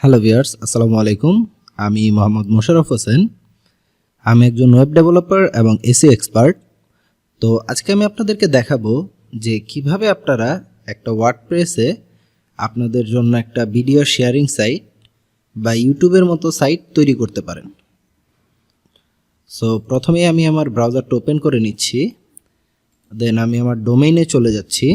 Hello viewers, আসসালামু আলাইকুম। আমি মোহাম্মদ মোশাররফ হোসেন। আমি একজন ওয়েব ডেভেলপার এবং এসইও এক্সপার্ট। তো আজকে আমি আপনাদেরকে দেখাবো যে কিভাবে আপনারা একটা ওয়ার্ডপ্রেসে আপনাদের জন্য একটা ভিডিও শেয়ারিং সাইট বা ইউটিউবের মতো সাইট তৈরি করতে পারেন। সো প্রথমেই আমি আমার ব্রাউজারটা ওপেন করে নিচ্ছি, দেন আমি আমার ডোমেইনে চলে যাচ্ছি।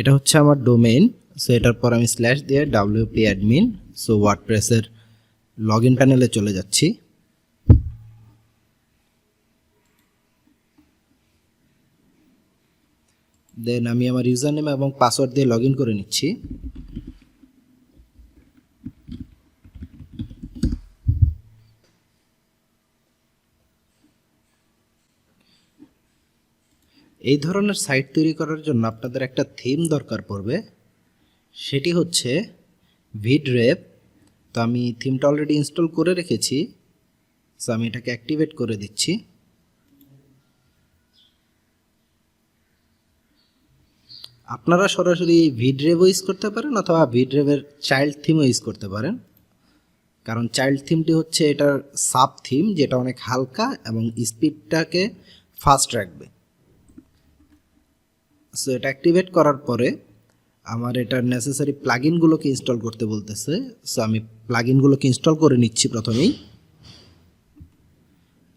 এটা হচ্ছে আমার ডোমেইন। সো এটার পর আমি স্ল্যাশ দিয়ে wp admin, সো ওয়ার্ডপ্রেসের লগ ইন প্যানেলে চলে যাচ্ছি। দেন আমি আমার ইউজার নেম এবং পাসওয়ার্ড দিয়ে লগ ইন করে নিচ্ছি। এই ধরনের সাইট তৈরি করার জন্য আপনাদের একটা থিম দরকার পড়বে, সেটি হচ্ছে ভিডরেভ। তো আমি থিমটা অলরেডি ইনস্টল করে রেখেছি, সো আমি এটাকে অ্যাক্টিভেট করে দিচ্ছি। আপনারা সরাসরি ভিডরেভও ইউজ করতে পারেন অথবা ভিডরেভের চাইল্ড থিমও ইউজ করতে পারেন, কারণ চাইল্ড থিমটি হচ্ছে এটার সাব থিম, যেটা অনেক হালকা এবং স্পিডটাকে ফাস্ট রাখবে। সো এটা অ্যাক্টিভেট করার পরে আমার এটার নেসেসারি প্লাগইনগুলোকে ইনস্টল করতে বলতেছে। সো আমি প্লাগইনগুলোকে ইনস্টল করে নিচ্ছি প্রথমেই।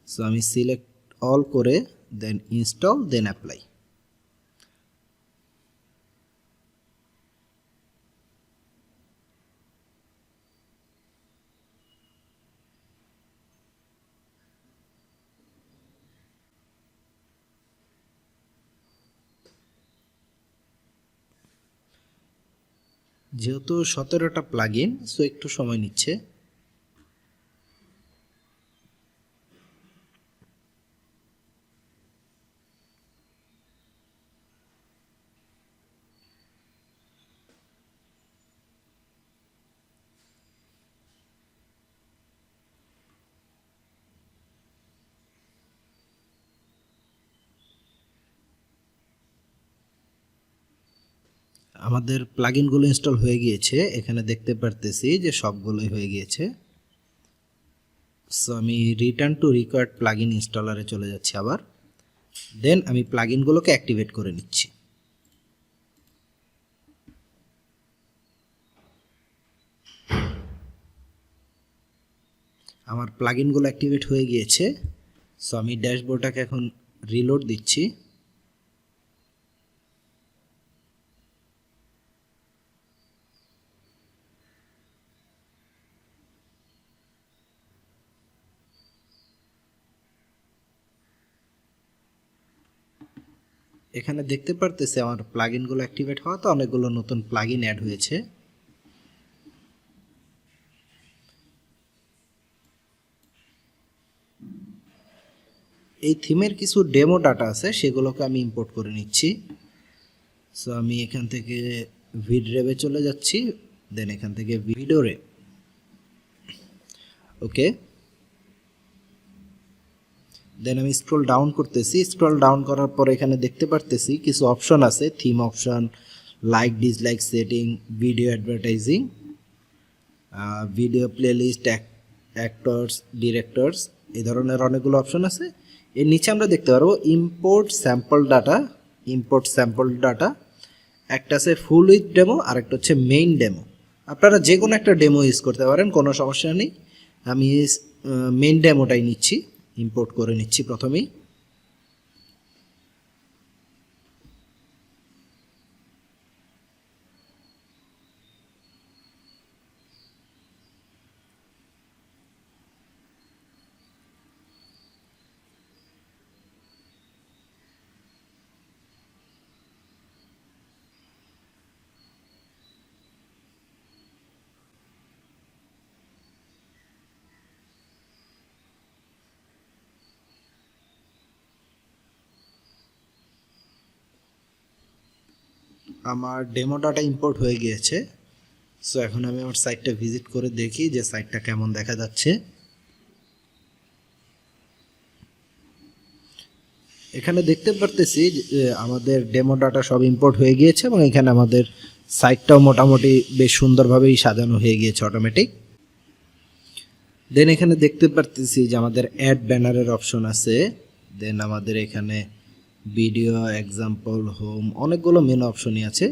সো আমি সিলেক্ট অল করে দেন ইনস্টল দেন অ্যাপ্লাই। যেহেতু 17টা প্লাগইন, সো একটু সময় নিচ্ছে। আমাদের প্লাগইনগুলো ইনস্টল হয়ে গিয়েছে, এখানে দেখতে পারতেছি যে সবগুলোই হয়ে গিয়েছে। সো আমি রিটার্ন টু রিকোয়ার্ড প্লাগইন ইনস্টলারে চলে যাচ্ছি আবার। দেন আমি প্লাগইনগুলোকে অ্যাক্টিভেট করে নিচ্ছি। আমার প্লাগইনগুলো অ্যাক্টিভেট হয়ে গিয়েছে। সো আমি ড্যাশবোর্ডটাকে এখন রিলোড দিচ্ছি। এখানে দেখতে পারতেছি আমার প্লাগইনগুলো অ্যাক্টিভেট হওয়াতে অনেকগুলো নতুন প্লাগইন অ্যাড হয়েছে। এই থিমের কিছু ডেমো ডাটা আছে, সেগুলোকে আমি ইম্পোর্ট করে নিচ্ছি। সো আমি এখান থেকে ভিডরেভে চলে যাচ্ছি, দেন এখান থেকে ভিডোরেভ। ওকে, দেন আমি স্ক্রল ডাউন করতেছি। স্ক্রল ডাউন করার পর এখানে দেখতে পারতেছি কিছু অপশন আছে, theme option, like dislike setting, video advertising, video playlist, actors, directors, এই ধরনের অনেকগুলো অপশন আছে। এর নিচে আমরা দেখতে পারবো import sample data. Import sample data একটা আছে ফুল উইথ ডেমো, আর একটা হচ্ছে মেইন ডেমো। আপনারা যে কোনো একটা ডেমো ইউজ করতে পারেন, কোনো সমস্যা নেই। আমি মেইন ডেমোটাই নিচ্ছি, ইম্পোর্ট করে নিচ্ছি প্রথমেই। আমার ডেমো ডাটা ইম্পোর্ট হয়ে গিয়েছে। সো এখন আমি আমার সাইটটা ভিজিট করে দেখি যে সাইটটা কেমন দেখা যাচ্ছে। এখানে দেখতে পারতেছি যে আমাদের ডেমো ডাটা সব ইম্পোর্ট হয়ে গিয়েছে এবং এখানে আমাদের সাইটটাও মোটামুটি বেশ সুন্দরভাবেই সাজানো হয়ে গিয়েছে অটোমেটিক। দেন এখানে দেখতে পারতেছি যে আমাদের অ্যাড ব্যানারের অপশন আছে। দেন আমাদের এখানে ভিডিও, এক্সাম্পল, হোম, অনেকগুলো মেনু অপশনই আছে।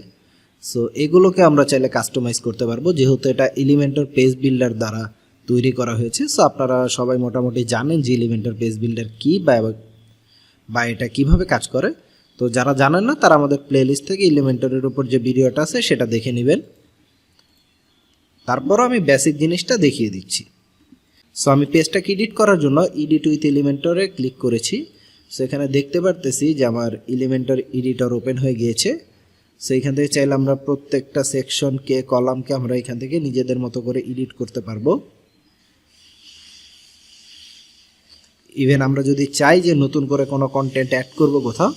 সো এগুলোকে আমরা চাইলে কাস্টমাইজ করতে পারবো, যেহেতু এটা এলিমেন্টর পেজ বিল্ডার দ্বারা তৈরি করা হয়েছে। সো আপনারা সবাই মোটামুটি জানেন যে এলিমেন্টর পেজ বিল্ডার কী বা এটা কিভাবে কাজ করে। তো যারা জানেন না তারা আমাদের প্লেলিস্ট থেকে এলিমেন্টরের উপর যে ভিডিওটা আছে সেটা দেখে নেবেন। তারপরও আমি বেসিক জিনিসটা দেখিয়ে দিচ্ছি। সো আমি পেজটাকে এডিট করার জন্য এডিট উইথ এলিমেন্টরে ক্লিক করেছি। সো এখানে দেখতে পারতেছি যে আমার এলিমেন্টর এডিটর ওপেন হয়ে গিয়েছে। সো এখান থেকে চাইলে আমরা প্রত্যেকটা সেকশনকে, কলামকে আমরা এখান থেকে নিজেদের মতো করে এডিট করতে পারবো। ইভেন আমরা যদি চাই যে নতুন করে কোনো কন্টেন্ট অ্যাড করব কোথাও,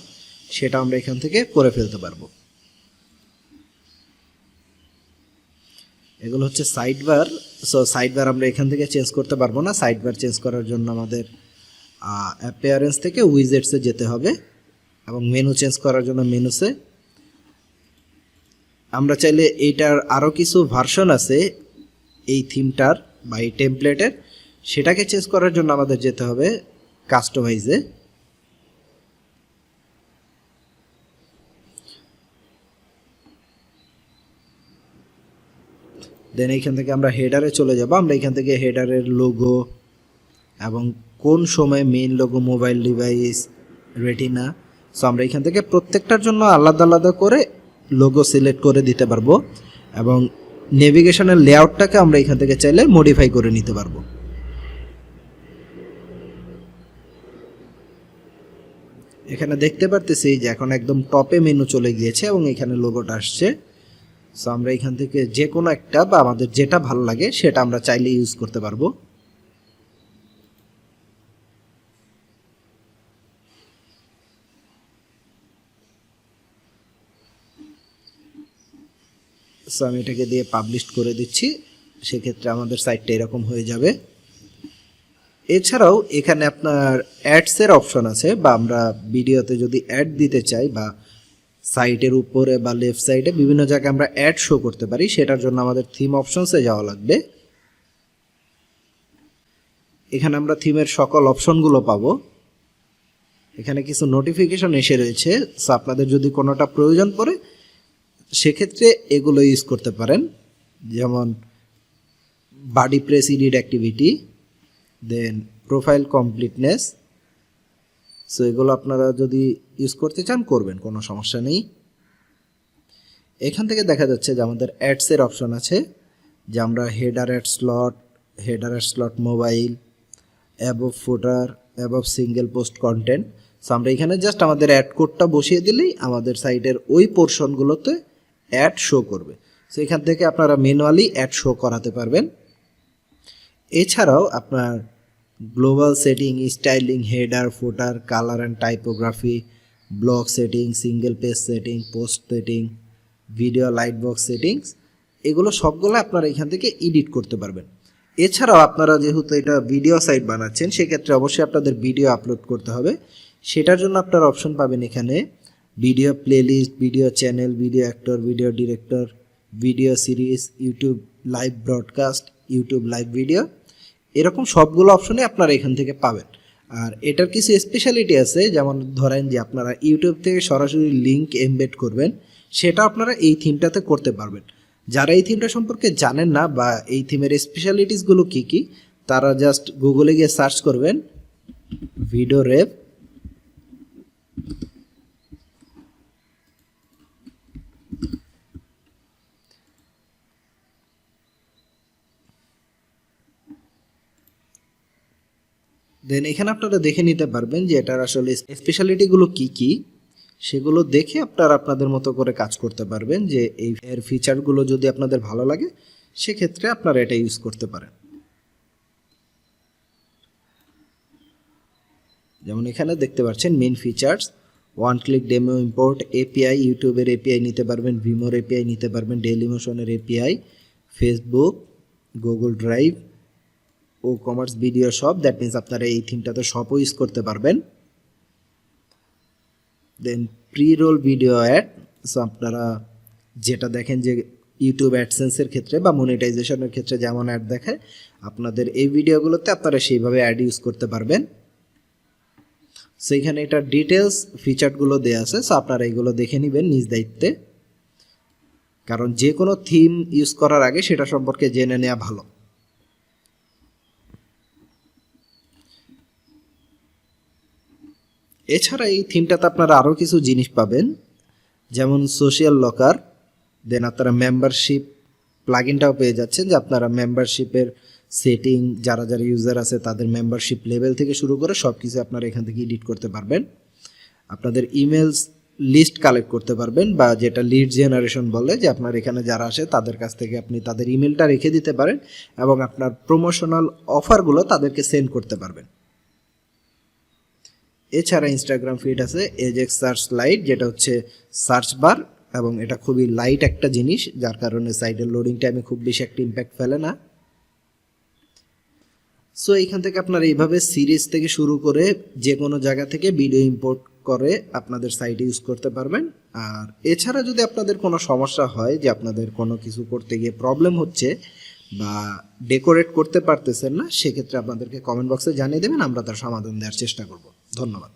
সেটা আমরা এখান থেকে করে ফেলতে পারবো। এগুলো হচ্ছে side bar. So side bar আমরা এখান থেকে চেঞ্জ করতে পারবো না। সাইড বার চেঞ্জ করার জন্য আমাদের অ্যাপিয়ারেন্স থেকে উইজেটসে যেতে হবে এবং মেনু চেঞ্জ করার জন্য মেনুসে। আমরা চাইলে এইটার আরও কিছু ভার্সন আছে এই থিমটার বা এই টেমপ্লেটের, সেটাকে চেঞ্জ করার জন্য আমাদের যেতে হবে কাস্টমাইজে। দেন এইখান থেকে আমরা হেডারে চলে যাব। আমরা এখান থেকে হেডারের লোগো এবং কোন সময় main logo, mobile device, retina, so আমরা এখান থেকে প্রত্যেকটার জন্য আলাদা আলাদা করে লোগো সিলেক্ট করে দিতে পারবো এবং নেভিগেশনের লেআউটটাকে আমরা এখান থেকে চাইলে মডিফাই করে নিতে পারবো। এখানে দেখতে পারতেছি যে এখন একদম টপে মেনু চলে গিয়েছে এবং এখানে লোগোটা আসছে। সো আমরা এখান থেকে যে কোনো একটা বা আমাদের যেটা ভালো লাগে সেটা আমরা চাইলে ইউজ করতে পারবো। সো আমি এটাকে দিয়ে পাবলিশ করে দিচ্ছি। সেক্ষেত্রে আমাদের সাইটটা এরকম হয়ে যাবে। এছাড়াও এখানে আপনার অ্যাডসের অপশন আছে, বা আমরা ভিডিওতে যদি অ্যাড দিতে চাই বা সাইটের উপরে বা লেফট সাইডে বিভিন্ন জায়গায় আমরা অ্যাড শো করতে পারি, সেটার জন্য আমাদের থিম অপশনসে যাওয়া লাগবে। এখানে আমরা থিমের সকল অপশনগুলো পাবো। এখানে কিছু নোটিফিকেশন এসে রয়েছে। সো আপনাদের যদি কোনোটা প্রয়োজন পড়ে সেক্ষেত্রে এগুলো ইউজ করতে পারেন, যেমন বডি প্রেস এডিট অ্যাক্টিভিটি, দেন প্রোফাইল কমপ্লিটনেস। সো এগুলো আপনারা যদি ইউজ করতে চান করবেন, কোনো সমস্যা নেই। এখান থেকে দেখা যাচ্ছে যে আমাদের অ্যাডসের অপশন আছে, যে আমরা header ad slot mobile, above footer, above single post content. So আমরা এখানে জাস্ট আমাদের অ্যাড কোডটা বসিয়ে দিলেই আমাদের সাইটের ওই পোর্শনগুলোতে অ্যাড শো করবে। সো এখান থেকে আপনারা ম্যানুয়ালি অ্যাড শো করাতে পারবেন। এছাড়াও আপনার global setting, styling, header, footer, colour and typography, block setting, single page setting, post setting, video light box settings, এগুলো সবগুলো আপনারা এখান থেকে এডিট করতে পারবেন। এছাড়াও আপনারা যেহেতু এটা ভিডিও সাইট বানাচ্ছেন, সেক্ষেত্রে অবশ্যই আপনাদের ভিডিও আপলোড করতে হবে। সেটার জন্য আপনারা অপশন পাবেন এখানে video playlist, video channel, video actor, video director, video series, YouTube live broadcast, YouTube live video, এরকম সবগুলো অপশনে আপনারা এখান থেকে পাবেন। আর এটার কিছু স্পেশালিটি আছে, যেমন ধরেন যে আপনারা ইউটিউব থেকে সরাসরি লিঙ্ক এমবেড করবেন, সেটা আপনারা এই থিমটাতে করতে পারবেন। যারা এই থিমটা সম্পর্কে জানেন না বা এই থিমের স্পেশালিটিসগুলো কী কী, তারা জাস্ট গুগলে গিয়ে সার্চ করবেন ভিডোরেভ, দেন এখানে আপনারা দেখে নিতে পারবেন যে এটার আসলে স্পেশালিটিগুলো কী কী, সেগুলো দেখে আপনারা আপনাদের মতো করে কাজ করতে পারবেন। যে এই এর ফিচারগুলো যদি আপনাদের ভালো লাগে সেক্ষেত্রে আপনারা এটা ইউজ করতে পারেন। যেমন এখানে দেখতে পাচ্ছেন main features, one click demo import, API, ইউটিউবের এপিআই নিতে পারবেন, ভিমোর এপিআই নিতে পারবেন, ডেইলি মোশনের API, Facebook, Google Drive, WooCommerce video shop. That means আপনারা এই থিমটাতে শপও ইউজ করতে পারবেন। Then pre roll video ad. So আপনারা যেটা দেখেন যে ইউটিউব অ্যাডসেন্সের ক্ষেত্রে বা মনিটাইজেশনের ক্ষেত্রে যেমন অ্যাড দেখায়, আপনাদের এই ভিডিওগুলোতে আপনারা সেইভাবে অ্যাড ইউজ করতে পারবেন। সো এখানে এটা ডিটেলস ফিচারগুলো দেওয়া আছে, সো আপনারা এগুলো দেখে নেবেন নিজ দায়িত্বে, কারণ যে কোনো থিম ইউজ করার আগে সেটা সম্পর্কে জেনে নেওয়া ভালো। এছাড়া এই থিমটাতে আপনারা আরও কিছু জিনিস পাবেন, যেমন সোশ্যাল লকার, দেন আপনারা মেম্বারশিপ প্লাগইনটাও পেয়ে যাচ্ছেন, যে আপনারা মেম্বারশিপের সেটিং, যারা যারা ইউজার আছে তাদের মেম্বারশিপ লেভেল থেকে শুরু করে সব কিছু আপনারা এখান থেকে এডিট করতে পারবেন। আপনাদের ইমেলস লিস্ট কালেক্ট করতে পারবেন, বা যেটা লিড জেনারেশন বলে, যে আপনার এখানে যারা আসে তাদের কাছ থেকে আপনি তাদের ইমেলটা রেখে দিতে পারেন এবং আপনার প্রমোশনাল অফারগুলো তাদেরকে সেন্ড করতে পারবেন। এছাড়া ইনস্টাগ্রাম ফিড আছে এজেক্স সার্চ লাইট, যেটা হচ্ছে সার্চ বার, এবং এটা খুবই লাইট একটা জিনিস, যার কারণে সাইটের লোডিং টাইমে খুব বেশি একটা ইম্প্যাক্ট ফেলে না। সো এইখান থেকে আপনারা এইভাবে সিরিজ থেকে শুরু করে যে কোনো জায়গা থেকে ভিডিও ইম্পোর্ট করে আপনাদের সাইটে ইউজ করতে পারবেন। আর এছাড়া যদি আপনাদের কোনো সমস্যা হয়, যে আপনাদের কোনো কিছু করতে গিয়ে প্রবলেম হচ্ছে বা ডেকোরেট করতে পারতেছেন না, সেক্ষেত্রে আপনাদেরকে কমেন্ট বক্সে জানিয়ে দেবেন, আমরা তার সমাধান দেওয়ার চেষ্টা করব। ধন্যবাদ।